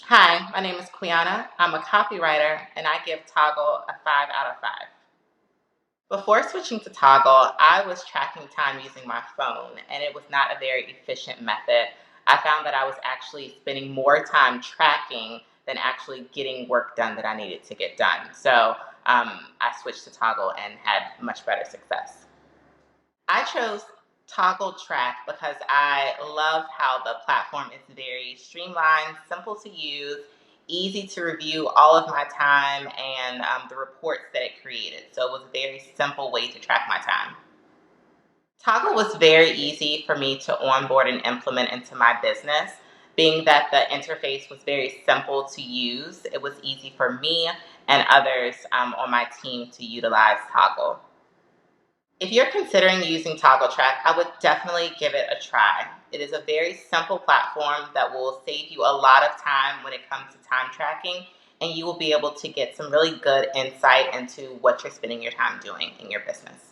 Hi, my name is Quiana. I'm a copywriter and I give Toggl a 5 out of 5. Before switching to Toggl, I was tracking time using my phone and it was not a very efficient method. I found that I was actually spending more time tracking than actually getting work done that I needed to get done. I switched to Toggl and had much better success. I chose Toggl Track because I love how the platform is very streamlined, simple to use, easy to review all of my time and the reports that it created. So it was a very simple way to track my time. Toggl was very easy for me to onboard and implement into my business, being that the interface was very simple to use. It was easy for me and others on my team to utilize Toggl. If you're considering using Toggl Track, I would definitely give it a try. It is a very simple platform that will save you a lot of time when it comes to time tracking, and you will be able to get some really good insight into what you're spending your time doing in your business.